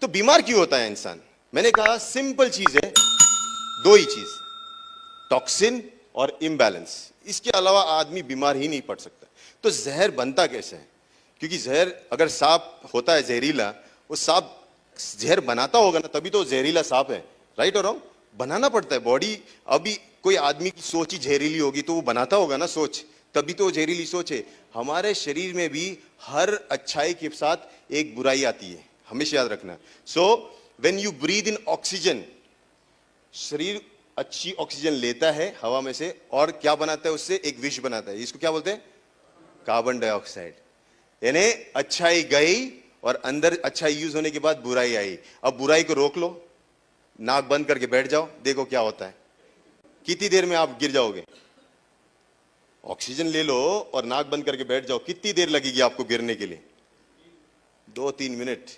तो बीमार क्यों होता है इंसान? मैंने कहा सिंपल चीज है, दो ही चीज, टॉक्सिन और इम्बैलेंस। इसके अलावा आदमी बीमार ही नहीं पड़ सकता। तो जहर बनता कैसे है? क्योंकि जहर अगर सांप होता है जहरीला, वो सांप जहर बनाता होगा ना, तभी तो जहरीला सांप है। राइट और रॉन्ग? बनाना पड़ता है। बॉडी, अभी कोई आदमी की सोच ही जहरीली होगी तो वो बनाता होगा ना सोच, तभी तो जहरीली सोच है। हमारे शरीर में भी हर अच्छाई के साथ एक बुराई आती है, हमेशा याद रखना। So when you breathe in oxygen, शरीर अच्छी ऑक्सीजन लेता है हवा में से, और क्या बनाता है उससे? एक विष बनाता है। इसको क्या बोलते हैं? Carbon dioxide. यानी अच्छाई गई और अंदर अच्छाई यूज होने के बाद बुराई आई। अब बुराई को रोक लो, नाक बंद करके बैठ जाओ, देखो क्या होता है। कितनी देर में आप गिर जाओगे? ऑक्सीजन ले लो और नाक बंद करके बैठ जाओ, कितनी देर लगेगी आपको गिरने के लिए? 2-3 मिनट।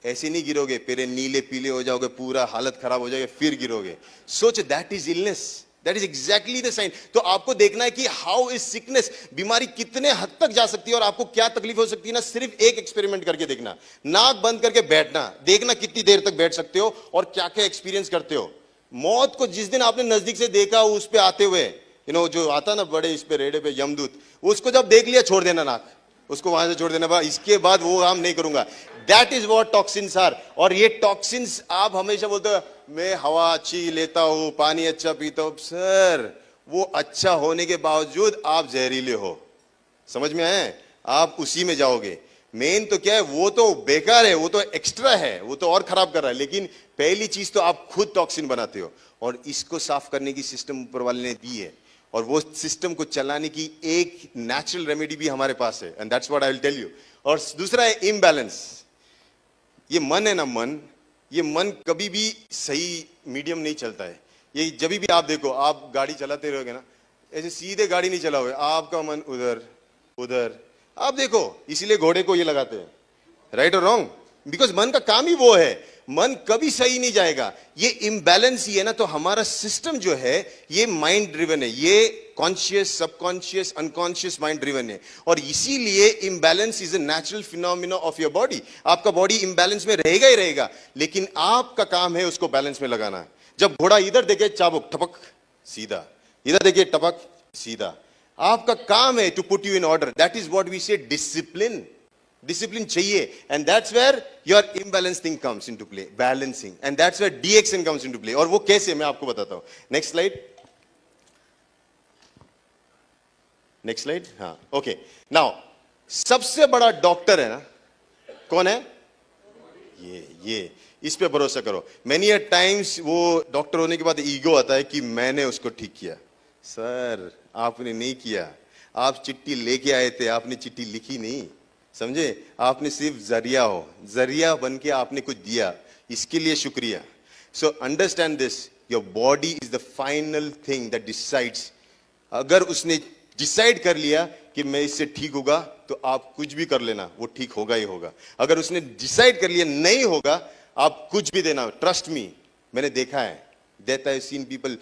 ऐसे नहीं गिरोगे, पहले नीले पीले हो जाओगे, पूरा हालत खराब हो जाएगी, फिर गिरोगे। सोच, that is illness, that is exactly the sign. तो आपको देखना है कि हाउ इज सिकनेस, बीमारी कितने हद तक जा सकती है और आपको क्या तकलीफ हो सकती है ना। सिर्फ एक एक्सपेरिमेंट करके देखना, नाक बंद करके बैठना, देखना कितनी देर तक बैठ सकते हो और क्या क्या एक्सपीरियंस करते हो। मौत को जिस दिन आपने नजदीक से देखा, उस पे आते हुए, जो आता ना बड़े इस पे रेडे पे यमदूत, उसको जब देख लिया छोड़ देना नाक, उसको वहां से छोड़ देना, इसके बाद वो काम नहीं करूंगा। That is what toxins are. और ये टॉक्सिन्स, आप हमेशा बोलते हो मैं हवा अच्छी लेता हूं, पानी अच्छा पीता हूं। सर, वो अच्छा होने के बावजूद आप जहरीले हो। समझ में आए? आप उसी में जाओगे। मेन तो क्या है, वो तो बेकार है, वो तो एक्स्ट्रा है, वो तो और खराब कर रहा है। लेकिन पहली चीज तो आप खुद टॉक्सिन बनाते हो, और इसको साफ करने की सिस्टम ऊपर वाले ने दी है, और वो सिस्टम को चलाने की एक नेचुरल रेमेडी भी हमारे पास है, and that's what I will tell you. और दूसरा है इम्बैलेंस। ये मन है ना, मन, ये मन कभी भी सही मीडियम नहीं चलता है। ये जब भी आप देखो, आप गाड़ी चलाते रहोगे ना, ऐसे सीधे गाड़ी नहीं चलाओगे, आपका मन उधर उधर। आप देखो, इसीलिए घोड़े को ये लगाते हैं। राइट और रॉन्ग? बिकॉज मन का काम ही वो है, मन कभी सही नहीं जाएगा। ये इम्बैलेंस ही है ना। तो हमारा सिस्टम जो है ये माइंड ड्रिवन है, ये conscious, subconscious, unconscious mind driven है। और इसीलिए imbalance is a natural phenomena of your body. आपका बॉडी इम्बैलेंस में रहेगा ही रहेगा, लेकिन आपका काम है उसको बैलेंस में लगाना है। जब घोड़ा इधर देखे चाबुक टपक सीधा, इधर देखे टपक सीधा, आपका काम है to put you in order. That is what we say discipline. Discipline चाहिए, and that's where your imbalance thing comes into play, balancing, and that's where DXN comes into play. और वो कैसे, मैं आपको बताता हूं। Next slide, next slide. हाँ, okay. Now सबसे बड़ा डॉक्टर है ना, कौन है? ये इस पे भरोसा करो। मेनी अ टाइम्स वो डॉक्टर होने के बाद ईगो आता है कि मैंने उसको ठीक किया। सर, आपने नहीं किया। आप चिट्ठी लेके आए थे, आपने चिट्ठी लिखी नहीं, समझे? आपने सिर्फ जरिया हो, जरिया बन के आपने कुछ दिया, इसके लिए शुक्रिया। So understand this, your body is the final thing that decides. अगर उसने डिसाइड कर लिया कि मैं इससे ठीक होगा, तो आप कुछ भी कर लेना, वो ठीक होगा ही होगा। अगर उसने डिसाइड कर लिया नहीं होगा, आप कुछ भी देना। ट्रस्ट मी, मैंने देखा है, दैट आई सीन पीपल,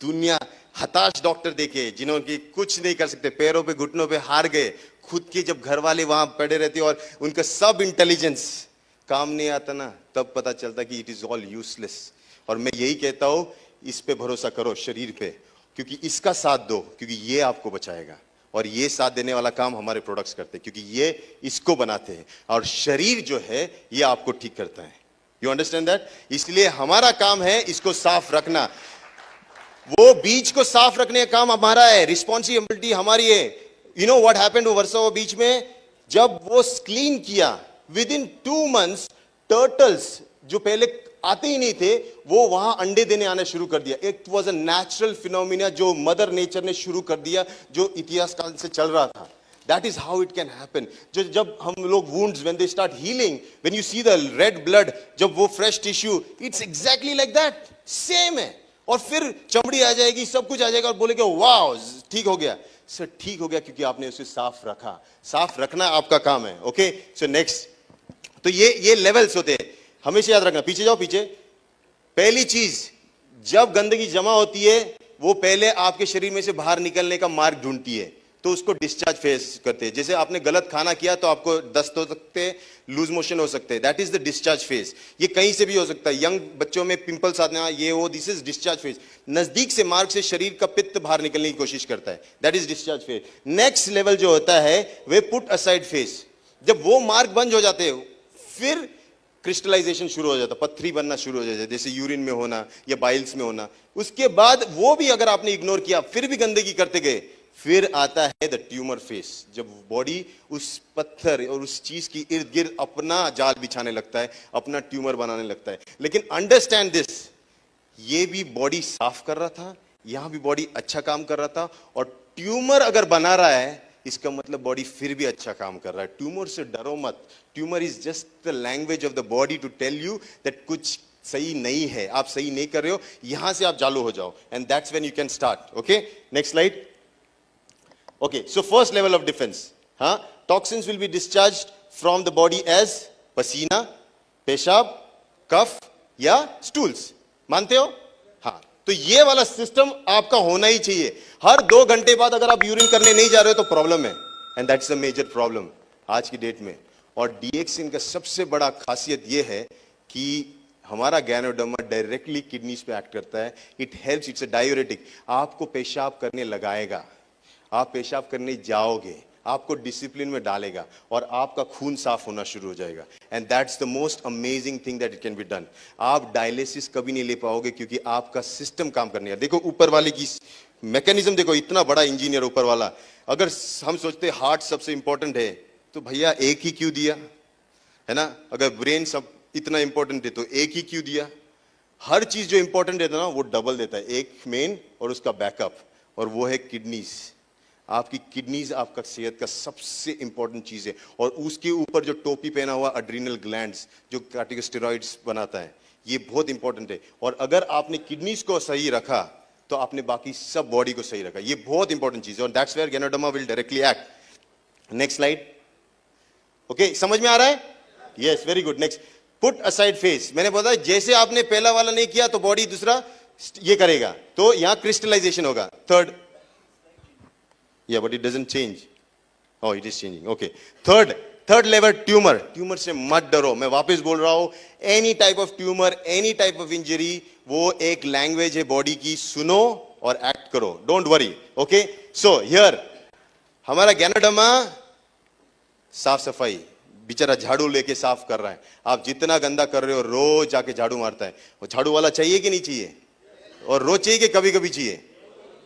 दुनिया हताश डॉक्टर देखे जिन्होंने कुछ नहीं कर सकते, पैरों पे घुटनों पे हार गए, खुद के जब घर वाले वहां पड़े रहते और उनका सब इंटेलिजेंस काम नहीं आता ना, तब पता चलता कि इट इज ऑल यूजलेस। और मैं यही कहता हूं, इस पे भरोसा करो, शरीर पे, क्योंकि इसका साथ दो, क्योंकि ये आपको बचाएगा। और ये साथ देने वाला काम हमारे प्रोडक्ट्स करते हैं, क्योंकि ये इसको बनाते हैं, और शरीर जो है ये आपको ठीक करता है। You understand that? इसलिए हमारा काम है इसको साफ रखना। वो बीच को साफ रखने का काम हमारा है, रिस्पॉन्सिबिलिटी हमारी है। You know what happened Versova beach में? जब वो क्लीन किया, विद इन 2 months टर्टल्स जो पहले आते ही नहीं थे, वो वहां अंडे देने आना शुरू कर दिया। It was a natural phenomena जो मदर नेचर ने शुरू कर दिया, जो इतिहास काल से चल रहा था। That is how it can happen. जब हम लोग wounds, when they start healing, when you see the red blood, जब वो fresh tissue, it's exactly like that, same है। और फिर चमड़ी आ जाएगी, सब कुछ आ जाएगा, और बोलेगे वाओ ठीक हो गया। सर, ठीक हो गया क्योंकि आपने उसे साफ रखा। साफ रखना आपका काम है। ओके, सो नेक्स्ट, तो ये लेवल्स होते हैं, हमेशा याद रखना। पीछे जाओ, पीछे। पहली चीज, जब गंदगी जमा होती है, वो पहले आपके शरीर में से बाहर निकलने का मार्ग ढूंढती है। तो उसको डिस्चार्ज फेस करते हैं। जैसे आपने गलत खाना किया तो आपको दस्त हो सकते हैं, लूज मोशन हो सकते हैं, that is the discharge phase. ये कहीं से भी हो सकता है, यंग बच्चों में पिंपल्स आना, ये वो, दिस इज डिस्चार्ज फेज। नजदीक से मार्ग से शरीर का पित्त बाहर निकलने की कोशिश करता है, that is discharge phase. Next level जो होता है वे पुट असाइड फेज। जब वो मार्ग बंद हो जाते हैं फिर क्रिस्टलाइजेशन शुरू हो जाता है, पत्थरी बनना शुरू हो जाता है, जैसे यूरिन में होना या बाइल्स में होना। उसके बाद वो भी अगर आपने इग्नोर किया, फिर भी गंदगी करते गए, फिर आता है द ट्यूमर फेस, जब बॉडी उस पत्थर और उस चीज की इर्द गिर्द अपना जाल बिछाने लगता है, अपना ट्यूमर बनाने लगता है। लेकिन अंडरस्टैंड दिस, ये भी बॉडी साफ कर रहा था, यहां भी बॉडी अच्छा काम कर रहा था, और ट्यूमर अगर बना रहा है इसका मतलब बॉडी फिर भी अच्छा काम कर रहा है। ट्यूमर से डरो मत, tumour is just the language of the body to tell you that कुछ सही नहीं है, आप सही नहीं कर रहे हो, यहां से आप चालू हो जाओ, and that's when you can start. Okay, next slide. Okay, so first level of defense, toxins will be discharged from the body as पसीना, पेशाब, कफ या stools, मानते हो? हाँ, तो ये वाला सिस्टम आपका होना ही चाहिए। हर 2 घंटे बाद अगर आप यूरिन करने नहीं जा रहे हो तो प्रॉब्लम है, and that's the major problem आज की डेट में। और डीएक्सिन का सबसे बड़ा खासियत ये है कि हमारा गैनोडर्मा डायरेक्टली किडनीज पे एक्ट करता है। It helps, it's a diuretic, आपको पेशाब करने लगाएगा, आप पेशाब करने जाओगे, आपको डिसिप्लिन में डालेगा और आपका खून साफ होना शुरू हो जाएगा, and that's the most amazing thing that it can be done. आप डायलिसिस कभी नहीं ले पाओगे क्योंकि आपका सिस्टम काम करने है। देखो ऊपर वाले की मैकेनिज्म देखो, इतना बड़ा इंजीनियर ऊपर वाला। अगर हम सोचते हार्ट सबसे इंपॉर्टेंट है तो भैया एक ही क्यों दिया, है ना? अगर ब्रेन सब इतना इंपॉर्टेंट है तो एक ही क्यों दिया? हर चीज जो इंपॉर्टेंट है ना वो डबल देता है, एक मेन और उसका बैकअप, और वो है किडनीज। आपकी किडनीज आपका सेहत का सबसे इंपॉर्टेंट चीज है, और उसके ऊपर जो टोपी पहना हुआ एड्रिनल ग्लैंड्स जो कार्टिकोस्टेरॉइड्स बनाता है, ये बहुत इंपॉर्टेंट है। और अगर आपने किडनीज को सही रखा तो आपने बाकी सब बॉडी को सही रखा, ये बहुत इंपॉर्टेंट चीज है, और that's where ganoderma will directly act. Next slide. Okay, समझ में आ रहा है? Yes, very good. Next, put aside face. मैंने बोला जैसे आपने पहला वाला नहीं किया तो बॉडी दूसरा ये करेगा, तो यहां क्रिस्टलाइजेशन होगा। Third, yeah, but it doesn't change. Oh, it is changing. Okay, third level tumour. Tumour से मत डरो, मैं वापस बोल रहा हूं, any type of tumour, any type of injury, वो एक लैंग्वेज है बॉडी की, सुनो और एक्ट करो, don't worry. Okay, so here हमारा गैनोडर्मा साफ सफाई, बेचारा झाड़ू लेके साफ कर रहा है। आप जितना गंदा कर रहे हो रोज जाके झाड़ू मारता है, वो झाड़ू वाला चाहिए कि नहीं चाहिए? और रोज चाहिए कि कभी कभी चाहिए?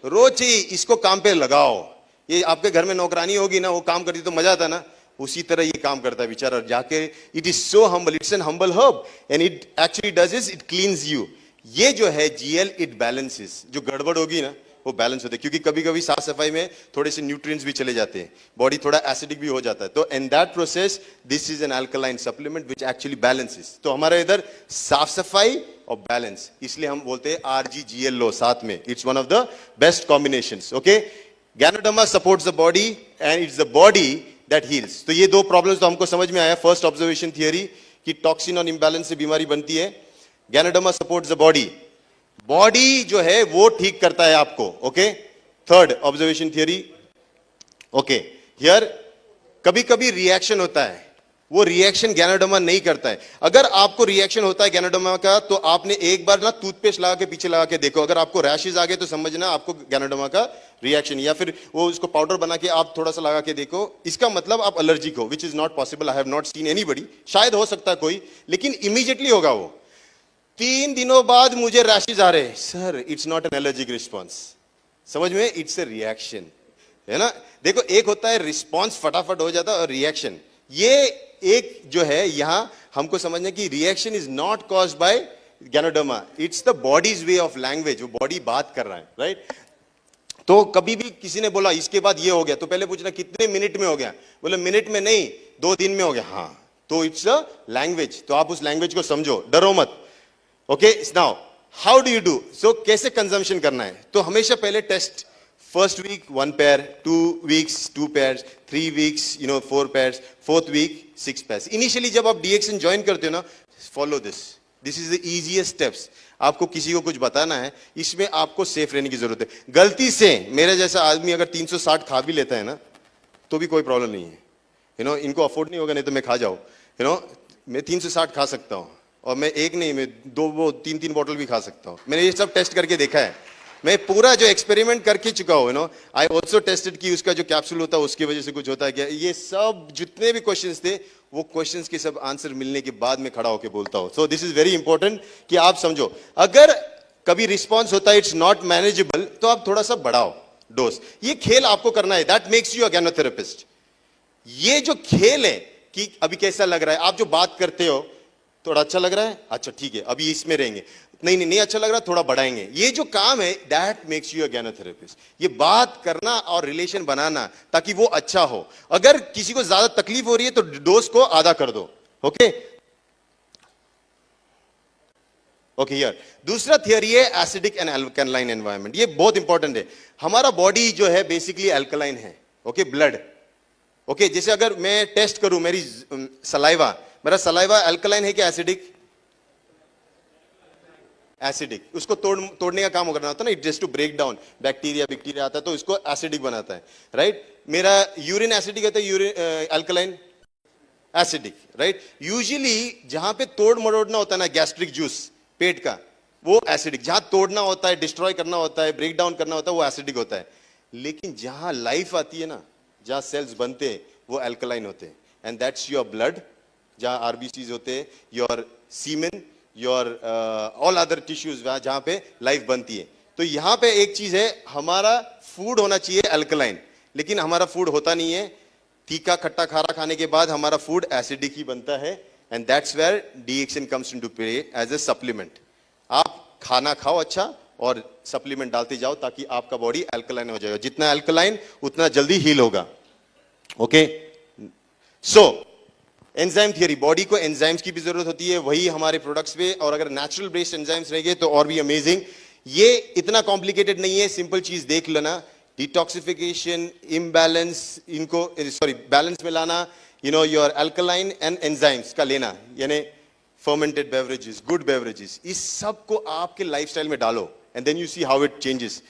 रोज चाहिए। इसको काम पे लगाओ। ये आपके घर में नौकरानी होगी ना, वो काम करती तो मजा आता ना, उसी तरह ये काम करता है बेचारा जाके। It is so humble, it's an humble herb, and it actually does is it क्लींस you. ये जो है जीएल, इट बैलेंसेस, जो गड़बड़ होगी ना वो बैलेंस होते हैं, क्योंकि कभी कभी साफ सफाई में थोड़े से न्यूट्रिएंट्स भी चले जाते हैं, बॉडी थोड़ा एसिडिक भी हो जाता है, तो in that process this is an alkaline supplement which actually balances. तो हमारे इधर साफ सफाई और बैलेंस, इसलिए हम बोलते हैं आरजीजीएल लो साथ में, it's one of the best combinations. Okay, ganoderma supports the body and it's the body that heels. तो ये दो प्रॉब्लम्स तो हमको समझ में आया। फर्स्ट ऑब्जर्वेशन थियरी कि टॉक्सिन और इंबैलेंस से बीमारी बनती है। Ganoderma supports the body, body जो है वो ठीक करता है आपको। Okay, third observation theory. Okay, here कभी कभी रिएक्शन होता है, वो रिएक्शन गैनोडर्मा नहीं करता है। अगर आपको रिएक्शन होता है गैनोडर्मा का तो आपने एक बार ना टूथपेस्ट लगा के पीछे लगा के देखो, अगर आपको रैशेज आ गए तो समझना आपको गैनोडर्मा का रिएक्शन, या फिर वो उसको पाउडर बना के आप थोड़ा सा लगा के देखो, इसका मतलब आप एलर्जिक हो, which is not possible. I have not seen anybody, शायद हो सकता है कोई, लेकिन इमीडिएटली होगा वो। 3 दिनों बाद मुझे रैशेज आ रहे, sir it's not an allergic response, समझ में, इट्स ए रिएक्शन, है ना। देखो एक होता है रिस्पॉन्स फटाफट हो जाता है, और रिएक्शन, ये एक जो है यहां हमको समझना कि reaction is not caused by ganoderma, it's the bodies way of language, वो बॉडी बात कर रहा है, राइट। तो कभी भी किसी ने बोला इसके बाद ये हो गया तो पहले पूछना कितने मिनट में हो गया, बोले मिनट में नहीं 2 दिन में हो गया, हाँ, तो इट्स अ लैंग्वेज, तो आप उस लैंग्वेज को समझो, डरो मत। Okay, now how do you do, so कैसे कंजम्पशन करना है, तो हमेशा पहले test, first week 1 pair, 2 weeks 2 pairs, 3 weeks 4 pairs, 4th week 6 pairs। Initially जब आप डीएक्सिन ज्वाइन करते हो ना, follow this, this is the easiest steps. आपको किसी को कुछ बताना है, इसमें आपको सेफ रहने की जरूरत है। गलती से मेरे जैसा आदमी अगर 360 खा भी लेता है ना, तो भी कोई प्रॉब्लम नहीं है। इनको अफोर्ड नहीं होगा, नहीं तो मैं खा जाऊं। मैं 360 खा सकता हूं, और मैं एक नहीं, मैं 2 3 बॉटल भी खा सकता हूं। मैंने ये सब टेस्ट करके देखा है। मैं पूरा जो एक्सपेरिमेंट करके चुका हूं। आई ऑल्सो टेस्टेड कि उसका जो कैप्सूल होता है उसकी वजह से कुछ होता है क्या। ये सब जितने भी क्वेश्चंस थे, वो क्वेश्चंस के सब आंसर मिलने के बाद में खड़ा होकर बोलता हूं। So this is very important कि आप समझो, अगर कभी रिस्पॉन्स होता है इट्स नॉट मैनेजेबल, तो आप थोड़ा सा बढ़ाओ डोज। ये खेल आपको करना है, दैट मेक्स यू अ गैनोथेरेपिस्ट। ये जो खेल है कि अभी कैसा लग रहा है, आप जो बात करते हो, थोड़ा अच्छा लग रहा है, अच्छा ठीक है अभी इसमें रहेंगे, नहीं अच्छा लग रहा, थोड़ा बढ़ाएंगे। ये जो काम है, दैट मेक्स यू अ गैनोथेरेपिस्ट। ये बात करना और रिलेशन बनाना ताकि वो अच्छा हो। अगर किसी को ज्यादा तकलीफ हो रही है तो डोज को आधा कर दो। ओके ओके यार, दूसरा थियरी है एसिडिक एंड अल्कलाइन एनवायरनमेंट। ये बहुत इंपॉर्टेंट है। हमारा बॉडी जो है बेसिकली अल्कलाइन है। ओके ब्लड, ओके जैसे अगर मैं टेस्ट करूं मेरी सलाइवा, मेरा सलाइवा अल्कलाइन है क्या एसिडिक? एसिडिक। उसको तोड़ने का काम करना होता है ना, it just to break down bacteria आता है तो इसको एसिडिक बनाता है, राइट। मेरा यूरिन एसिडिक है तो urine alkaline acidic, right. Usually जहां पे तोड़ मरोड़ना होता है ना, गैस्ट्रिक जूस पेट का, वो एसिडिक। जहां तोड़ना होता है, डिस्ट्रॉय करना होता है, ब्रेक डाउन करना होता है, वो एसिडिक होता है। लेकिन जहां लाइफ आती है ना, जहां सेल्स बनते हैं, वो अल्कलाइन होते हैं। एंड दैट्स योर ब्लड, जहां आरबीसीज होते हैं, your semen, your all other tissues, जहां पे लाइफ बनती है। तो यहां पे एक चीज है, हमारा फूड होना चाहिए अल्कलाइन, लेकिन हमारा फूड होता नहीं है। तीखा खट्टा खारा खाने के बाद हमारा फूड एसिडिक ही बनता है। And that's where DXN comes into play as a supplement. आप खाना खाओ अच्छा, और सप्लीमेंट डालते जाओ ताकि आपका बॉडी अल्कलाइन हो जाएगा। जितना अल्कलाइन उतना जल्दी हील होगा। Okay so enzyme theory, body को एंजाइम्स की भी जरूरत होती है, वही हमारे प्रोडक्ट्स पे, और अगर नेचुरल बेस्ड एंजाइम्स रहेंगे तो और भी अमेजिंग। ये इतना कॉम्प्लिकेटेड नहीं है, सिंपल चीज देख लेना। डिटॉक्सिफिकेशन, इम्बैलेंस, इनको सॉरी बैलेंस में लाना, योर अल्कलाइन एंड एंजाइम्स का लेना, यानी फर्मेंटेड बेवरेजेस, गुड बेवरेजेस, इस सब को आपके लाइफस्टाइल में डालो, and then you see how it changes.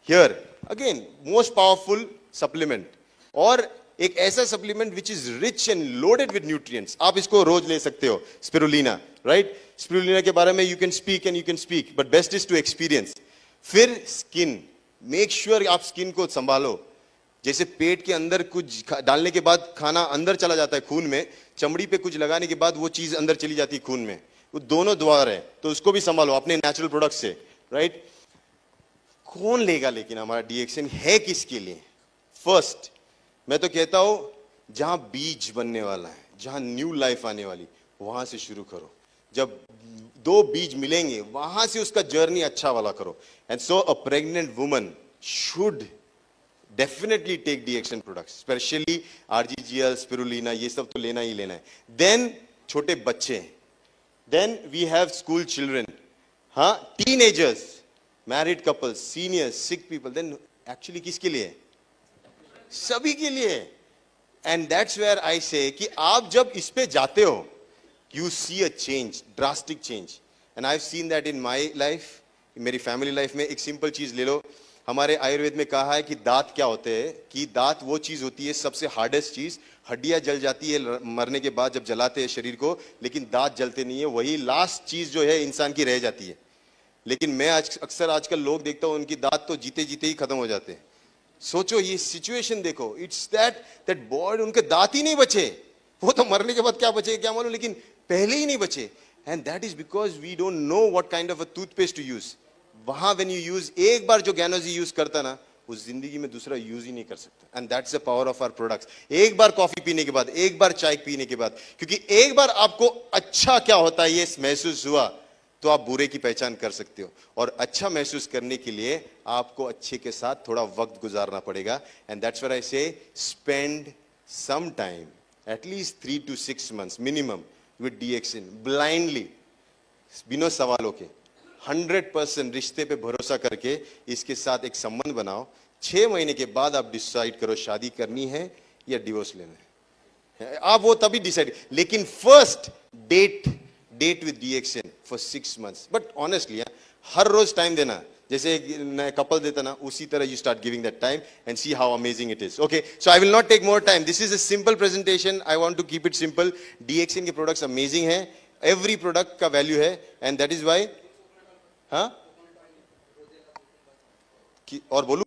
Here again most powerful supplement, और एक ऐसा supplement which is rich and loaded with nutrients. आप इसको रोज ले सकते हो, स्पिरुलिना, राइट। स्पिरुलिना के बारे में you can speak, but best is to experience. फिर स्किन, मेक श्योर आप स्किन को संभालो। जैसे पेट के अंदर कुछ डालने के बाद खाना अंदर चला जाता है खून में, चमड़ी पे कुछ लगाने के बाद वो चीज अंदर चली जाती है खून में, वो दोनों द्वार है, तो उसको भी संभालो अपने नेचुरल प्रोडक्ट से, राइट। कौन लेगा लेकिन हमारा डीएक्सन है किसके लिए? फर्स्ट मैं तो कहता हूं जहां बीज बनने वाला है, जहां न्यू लाइफ आने वाली, वहां से शुरू करो। जब दो बीज मिलेंगे वहां से उसका जर्नी अच्छा वाला करो। And so a pregnant woman should definitely take DXN products, specially RGGL, spirulina, ये सब तो लेना ही लेना है। देन छोटे बच्चे, then we have school children, हाँ, teenagers, married couples, seniors, sick people. Then actually किसके लिए? सभी के लिए। एंड दैट्स वेयर आई से कि आप जब इस पे जाते हो, you see a change, drastic change. And I have seen that in my life, मेरी फैमिली लाइफ में। एक सिंपल चीज ले लो, हमारे आयुर्वेद में कहा है कि दांत क्या होते हैं, कि दांत वो चीज होती है सबसे हार्डेस्ट चीज। हड्डियां जल जाती है मरने के बाद जब जलाते हैं शरीर को, लेकिन दांत जलते नहीं है। वही लास्ट चीज जो है इंसान की रह जाती है। लेकिन मैं अक्सर आजकल लोग देखता हूं, उनकी दांत तो जीते जीते ही खत्म हो जाते हैं। सोचो ये सिचुएशन देखो, इट्स दैट बॉडी, उनके दांत ही नहीं बचे। वो तो मरने के बाद क्या बचे क्या मालूम, लेकिन पहले ही नहीं बचे। And that is because we don't know what kind of a toothpaste to use. वहां व्हेन यू यूज, एक बार जो ज्ञानोजी यूज करता ना, उस जिंदगी में दूसरा यूज ही नहीं कर सकता। And that's the power of our products. एक बार कॉफी पीने के बाद, एक बार चाय पीने के बाद, क्योंकि एक बार आपको अच्छा क्या होता है ये महसूस हुआ, तो आप बुरे की पहचान कर सकते हो। और अच्छा महसूस करने के लिए आपको अच्छे के साथ थोड़ा वक्त गुजारना पड़ेगा। And that's what I say, spend some time, at least 3 to 6 months minimum with DXN, blindly, बिना सवालों के, 100% रिश्ते पे भरोसा करके इसके साथ एक संबंध बनाओ। 6 महीने के बाद आप डिसाइड करो शादी करनी है या डिवोर्स लेना है, आप वो तभी डिसाइड। लेकिन first date with DXN, for 6 months. But honestly, हर रोज टाइम देना, जैसे एक नया कपल देता ना, उसी तरह you start giving that time and see how amazing it is. Okay, so I will not take more time. This is a simple presentation. I want to keep it simple. DXN के products amazing हैं. Every product का value है, and that is why, हाँ? और बोलूं?